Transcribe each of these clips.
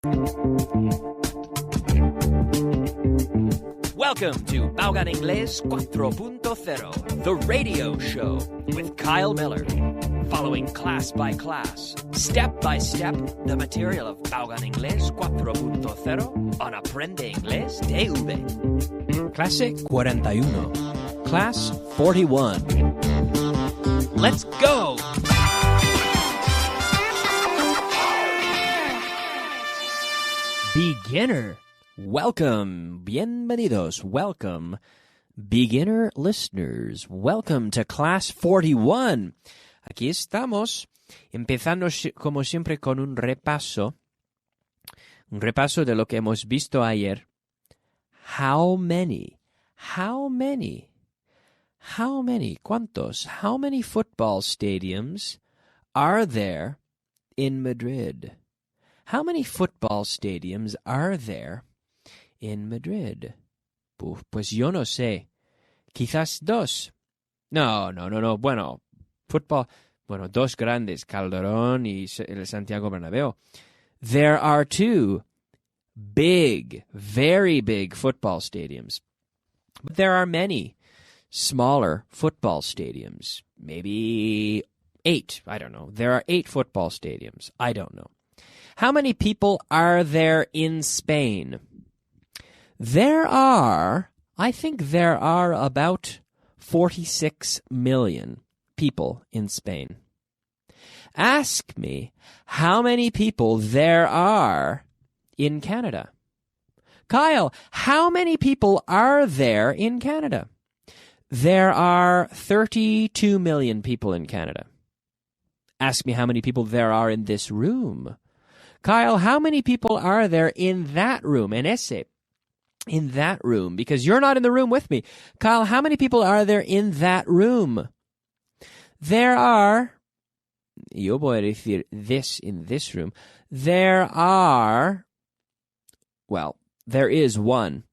Welcome to Baugan Inglés 4.0, the radio show with Kyle Miller. Following class by class, step by step, the material of Baugan Inglés 4.0 on Aprende Inglés TV. Clase 41, Class 41. Let's go! Beginner. Welcome, bienvenidos, welcome, beginner listeners, welcome to Class 41. Aquí estamos, empezando como siempre con un repaso de lo que hemos visto ayer. How many, ¿cuántos? How many football stadiums are there in Madrid? How many football stadiums are there in Madrid? Pues yo no sé. Quizás dos. No. Bueno, dos grandes, Calderón y el Santiago Bernabéu. There are two big, very big football stadiums. But there are many smaller football stadiums. Maybe 8. I don't know. There are 8 football stadiums. I don't know. How many people are there in Spain? I think there are about 46 million people in Spain. Ask me how many people there are in Canada. Kyle, how many people are there in Canada? There are 32 million people in Canada. Ask me how many people there are in this room. Kyle, how many people are there in that room? En ese. In that room, because you're not in the room with me. Kyle, how many people are there in that room? There are, yo voy a decir this in this room. There is one.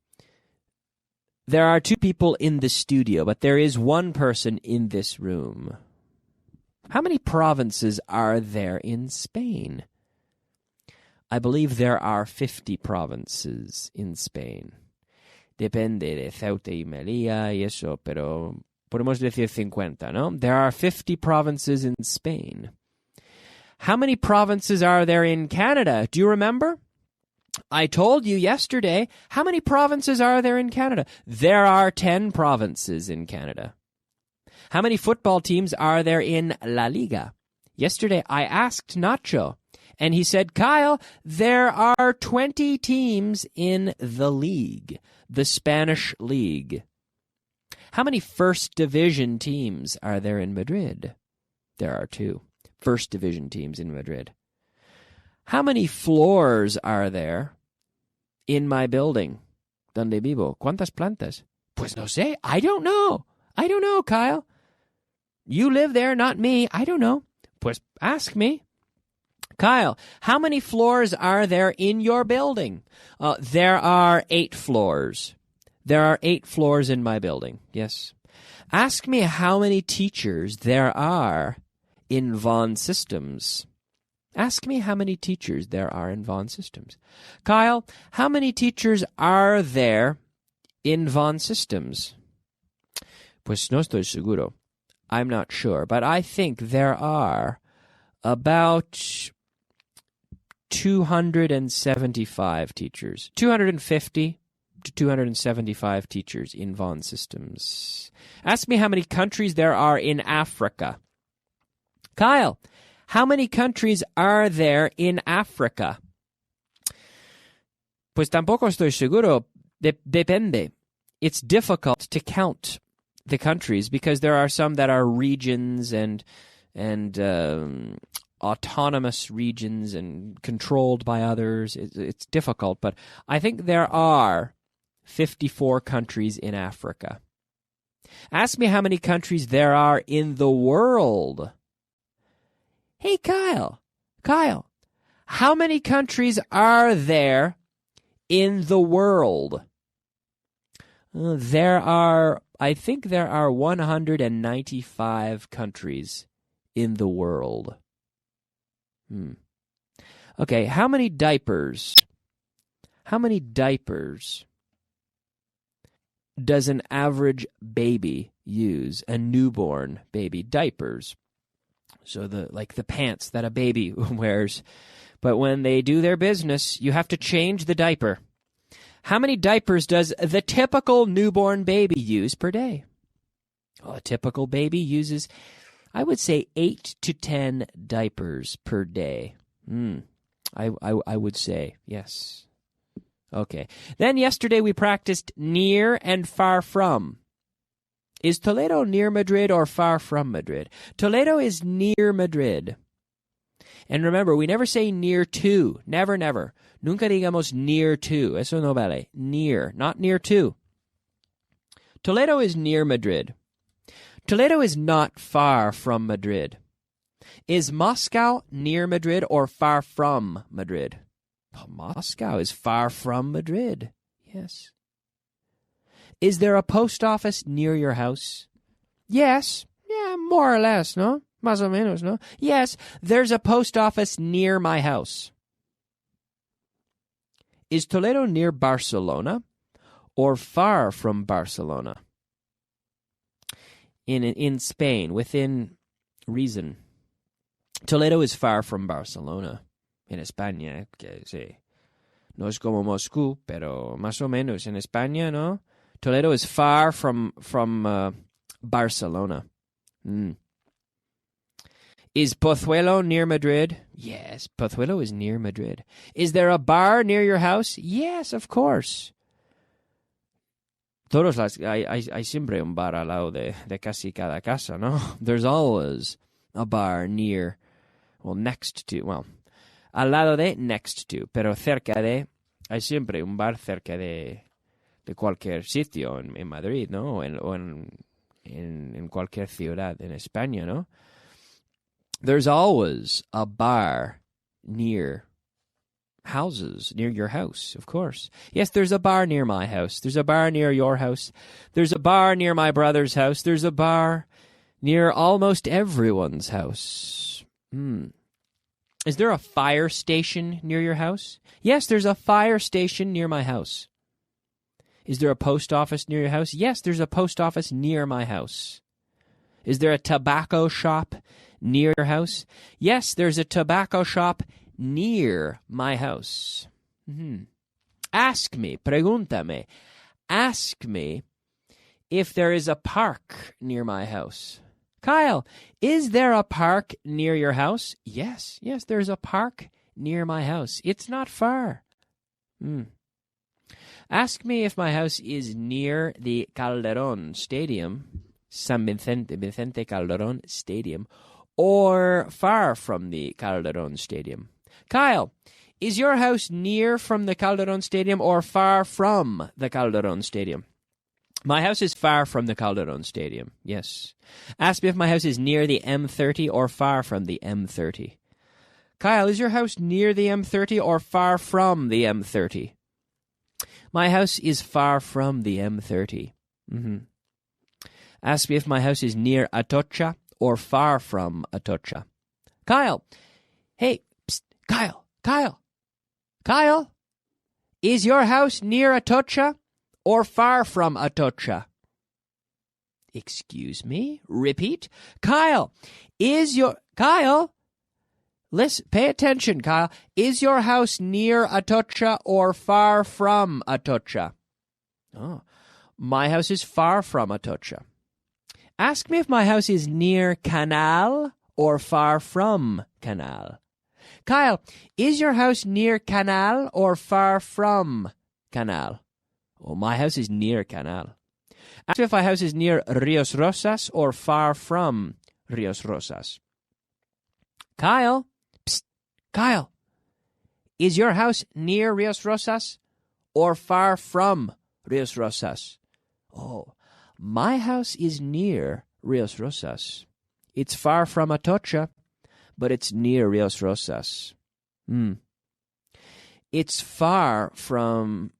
There are 2 people in the studio, but there is one person in this room. How many provinces are there in Spain? I believe there are 50 provinces in Spain. Depende de Ceuta y Melilla y eso, pero podemos decir 50, ¿no? There are 50 provinces in Spain. How many provinces are there in Canada? Do you remember? I told you yesterday, how many provinces are there in Canada? There are 10 provinces in Canada. How many football teams are there in La Liga? Yesterday I asked Nacho. And he said, Kyle, there are 20 teams in the league, the Spanish league. How many first division teams are there in Madrid? There are 2 first division teams in Madrid. How many floors are there in my building? Donde vivo? ¿Cuántas plantas? Pues no sé. I don't know, Kyle. You live there, not me. I don't know. Pues ask me. Kyle, how many floors are there in your building? There are 8 floors. There are 8 floors in my building, yes. Ask me how many teachers there are in Vaughan Systems. Ask me how many teachers there are in Vaughan Systems. Kyle, how many teachers are there in Vaughan Systems? Pues no estoy seguro. I'm not sure, but I think there are about 275 teachers, 250 to 275 teachers in Vaughan Systems. Ask me how many countries there are in Africa. Kyle, how many countries are there in Africa? Pues tampoco estoy seguro. Depende. It's difficult to count the countries because there are some that are regions and autonomous regions and controlled by others. It's difficult, but I think there are 54 countries in Africa. Ask me how many countries there are in the world. Hey, Kyle, how many countries are there in the world? I think there are 195 countries in the world. Okay, how many diapers does an average baby use? A newborn baby. Diapers. So the pants that a baby wears. But when they do their business, you have to change the diaper. How many diapers does the typical newborn baby use per day? Well, a typical baby uses, I would say, 8 to 10 diapers per day. I would say, yes. Okay. Then yesterday we practiced near and far from. Is Toledo near Madrid or far from Madrid? Toledo is near Madrid. And remember, we never say near to. Never, never. Nunca digamos near to. Eso no vale. Near, not near to. Toledo is near Madrid. Toledo is not far from Madrid. Is Moscow near Madrid or far from Madrid? Oh, Moscow is far from Madrid. Yes. Is there a post office near your house? Yes. Yeah, more or less, no? Más o menos, no? Yes, there's a post office near my house. Is Toledo near Barcelona or far from Barcelona? In Spain, within reason. Toledo is far from Barcelona. En España, que sí. No es como Moscú, pero más o menos. En España, ¿no? Toledo is far from Barcelona. Is Pozuelo near Madrid? Yes, Pozuelo is near Madrid. Is there a bar near your house? Yes, of course. Hay siempre un bar al lado de casi cada casa, ¿no? There's always a bar near, next to, al lado de, next to, pero cerca de, hay siempre un bar cerca de cualquier sitio en Madrid, ¿no? O en cualquier ciudad en España, ¿no? There's always a bar near houses, near your house, of course. Yes, there's a bar near my house. There's a bar near your house. There's a bar near my brother's house. There's a bar near almost everyone's house. Is there a fire station near your house? Yes, there's a fire station near my house. Is there a post office near your house? Yes, there's a post office near my house. Is there a tobacco shop near your house? Yes, there's a tobacco shop near my house. Ask me, pregúntame. Ask me if there is a park near my house. Kyle, is there a park near your house? Yes, there's a park near my house. It's not far. Ask me if my house is near the Calderón Stadium, San Vicente Calderón Stadium, or far from the Calderón Stadium. Kyle, is your house near from the Calderón Stadium or far from the Calderón Stadium? My house is far from the Calderón Stadium, yes. Ask me if my house is near the M30 or far from the M30. Kyle, is your house near the M30 or far from the M30? My house is far from the M30. Ask me if my house is near Atocha or far from Atocha. Kyle, hey, psst, Kyle, is your house near Atocha or far from Atocha? Excuse me? Repeat. Kyle, listen, pay attention, Kyle. Is your house near Atocha or far from Atocha? Oh, my house is far from Atocha. Ask me if my house is near Canal or far from Canal. Kyle, is your house near Canal or far from Canal? Oh, my house is near Canal. Ask me if my house is near Ríos Rosas or far from Ríos Rosas. Kyle, psst, Kyle, is your house near Ríos Rosas or far from Ríos Rosas? Oh, my house is near Ríos Rosas. It's far from Atocha, but it's near Ríos Rosas. It's far from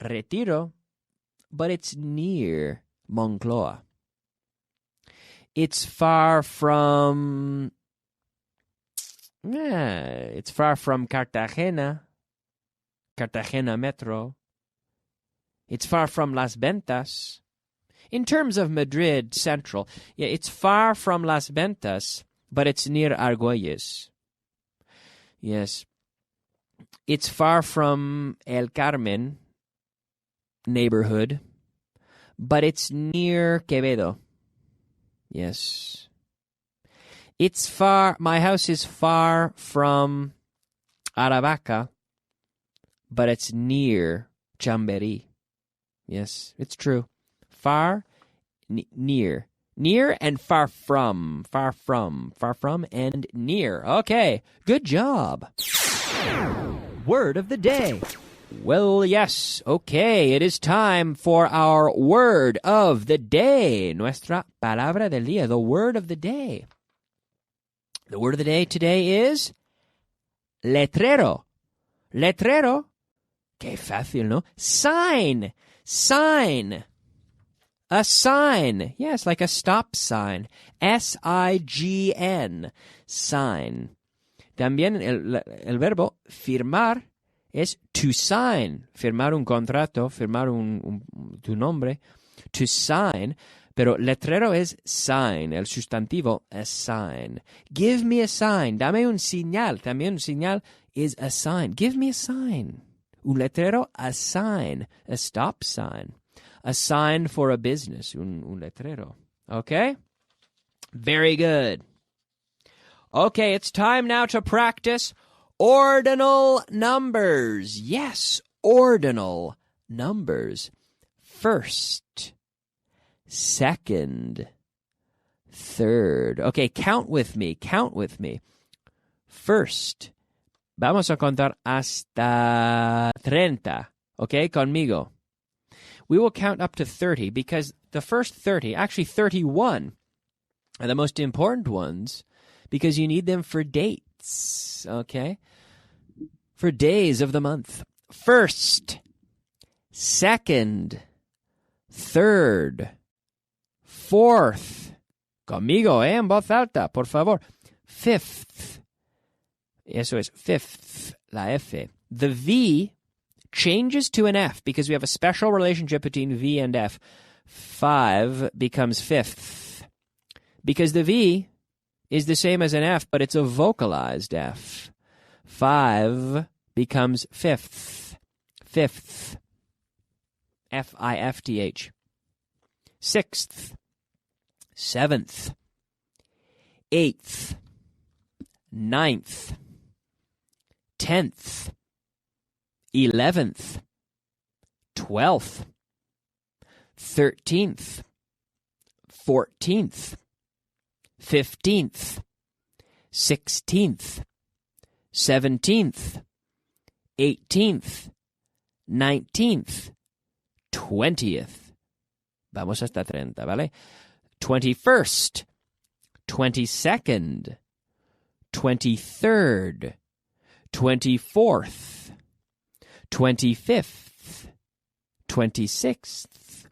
Retiro, but it's near Moncloa. It's far from It's far from Cartagena Metro. It's far from Las Ventas. In terms of Madrid Central, yeah, it's far from Las Ventas, but it's near Argüelles. Yes. It's far from El Carmen neighborhood, but it's near Quevedo. Yes. It's far, my house is far from Aravaca, but it's near Chamberí. Yes, it's true. Far, near. Near and far from, and near. Okay, good job. Word of the day. Well, yes, okay, it is time for our word of the day. Nuestra palabra del día, the word of the day. The word of the day today is letrero. Letrero. Qué fácil, ¿no? Sign. Sign. A sign. Yes, like a stop sign. S-I-G-N. Sign. También el verbo firmar es to sign. Firmar un contrato, firmar tu nombre. To sign. Pero letrero es sign. El sustantivo es sign. Give me a sign. Dame un señal. También un señal is a sign. Give me a sign. Un letrero, a sign. A stop sign. A sign for a business. Un letrero. Okay? Very good. Okay, it's time now to practice ordinal numbers. Yes, ordinal numbers. First, second, third. Okay, count with me. Count with me. First, vamos a contar hasta 30. Okay, conmigo. We will count up to 30 because the first 30, actually 31, are the most important ones because you need them for dates, okay? For days of the month. First, second, third, fourth. Conmigo, en voz alta, por favor. Fifth. Eso es fifth, la F. The V changes to an F because we have a special relationship between V and F. 5 becomes fifth. Because the V is the same as an F, but it's a vocalized F. 5 becomes fifth. Fifth. F-I-F-T-H. Sixth. Seventh. Eighth. Ninth. 10th. 11th, 12th, 13th, 14th, 15th, 16th, 17th, 18th, 19th, 20th. Vamos hasta 30, ¿vale? 21st, 22nd, 23rd, 24th, 25th, 26th,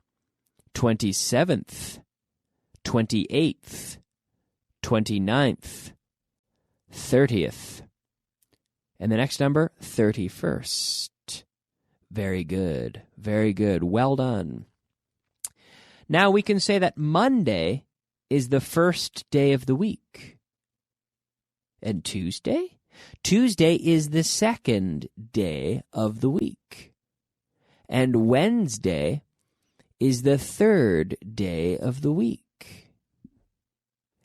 27th, 28th, 29th, 30th. And the next number, 31st. Very good. Very good. Well done. Now we can say that Monday is the first day of the week. And Tuesday? Tuesday is the second day of the week. And Wednesday is the third day of the week.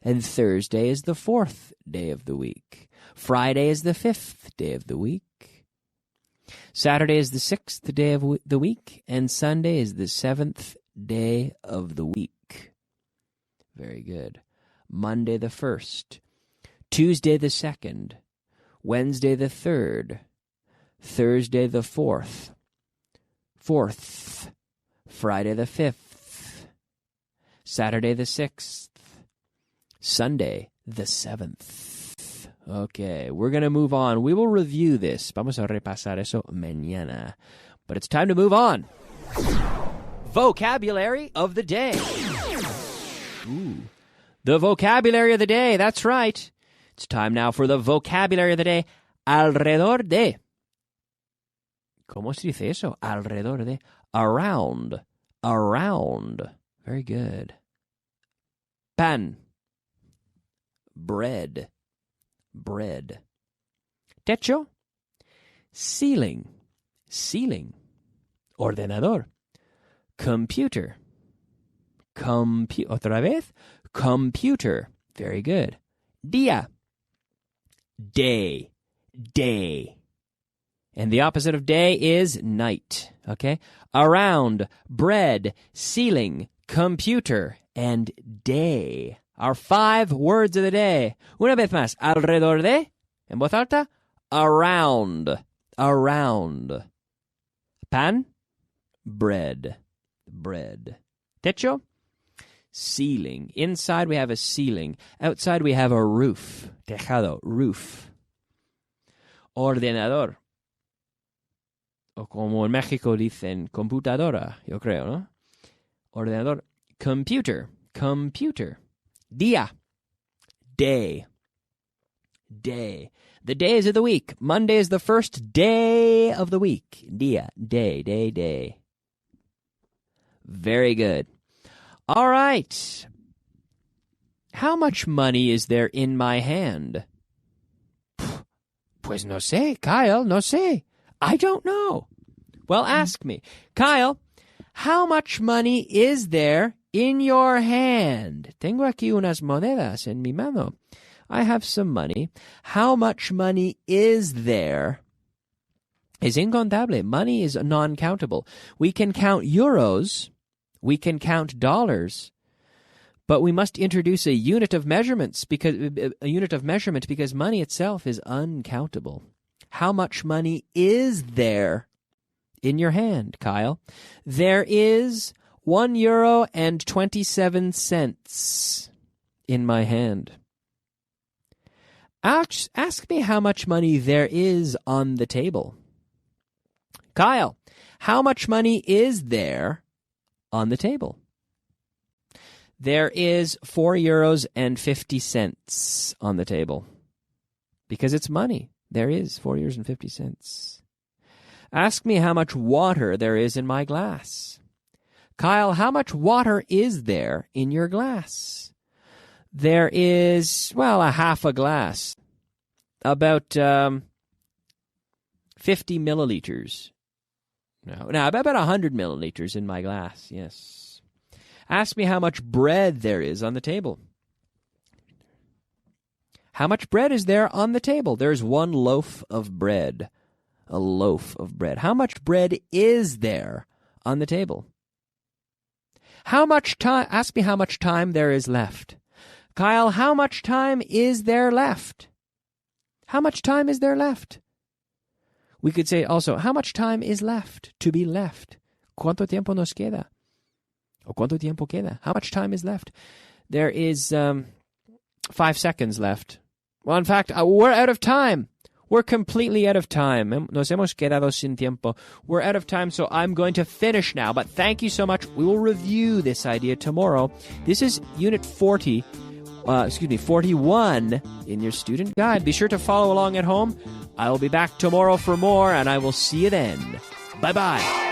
And Thursday is the fourth day of the week. Friday is the fifth day of the week. Saturday is the sixth day of the week. And Sunday is the seventh day of the week. Very good. Monday the first. Tuesday the second. Wednesday the third, Thursday the fourth, Friday the fifth, Saturday the sixth, Sunday the seventh. Okay, we're going to move on. We will review this. Vamos a repasar eso mañana. But it's time to move on. Vocabulary of the day. Ooh. The vocabulary of the day, that's right. It's time now for the vocabulary of the day. Alrededor de. ¿Cómo se dice eso? Alrededor de. Around. Around. Very good. Pan. Bread. Bread. Techo. Ceiling. Ceiling. Ordenador. Computer. Otra vez. Computer. Very good. Día. Day. Day. And the opposite of day is night. Okay? Around, bread, ceiling, computer, and day. Our 5 words of the day. Una vez más. Alrededor de. En voz alta. Around. Around. Pan. Bread. Bread. Techo. Ceiling. Inside we have a ceiling. Outside we have a roof. Tejado. Roof. Ordenador. O como en México dicen computadora, yo creo, ¿no? Ordenador. Computer. Computer. Día. Day. Day. The days of the week. Monday is the first day of the week. Día. Day. Day. Day. Very good. All right. How much money is there in my hand? Pues no sé, Kyle, no sé. I don't know. Well, ask me. Kyle, how much money is there in your hand? Tengo aquí unas monedas en mi mano. I have some money. How much money is there? Es incontable. Money is non-countable. We can count euros. We can count dollars. But we must introduce a unit of measurement because money itself is uncountable. How much money is there in your hand, Kyle? There is €1.27 in my hand. Ask me how much money there is on the table. Kyle, how much money is there on the table? There is €4.50 on the table. Because it's money. There is €4.50. Ask me how much water there is in my glass. Kyle, how much water is there in your glass? There is, well, a half a glass. About 50 milliliters. No, about 100 milliliters in my glass, yes. Ask me how much bread there is on the table. How much bread is there on the table? There's 1 loaf of bread. A loaf of bread. How much bread is there on the table? How much time? Ask me how much time there is left. Kyle, how much time is there left? How much time is there left? We could say also, how much time is left to be left? ¿Cuánto tiempo nos queda? O ¿cuánto tiempo queda? How much time is left? There is 5 seconds left. Well, in fact, we're out of time. We're completely out of time. Nos hemos quedado sin tiempo. We're out of time, so I'm going to finish now. But thank you so much. We will review this idea tomorrow. This is Unit 41 in your student guide. Be sure to follow along at home. I will be back tomorrow for more, and I will see you then. Bye-bye.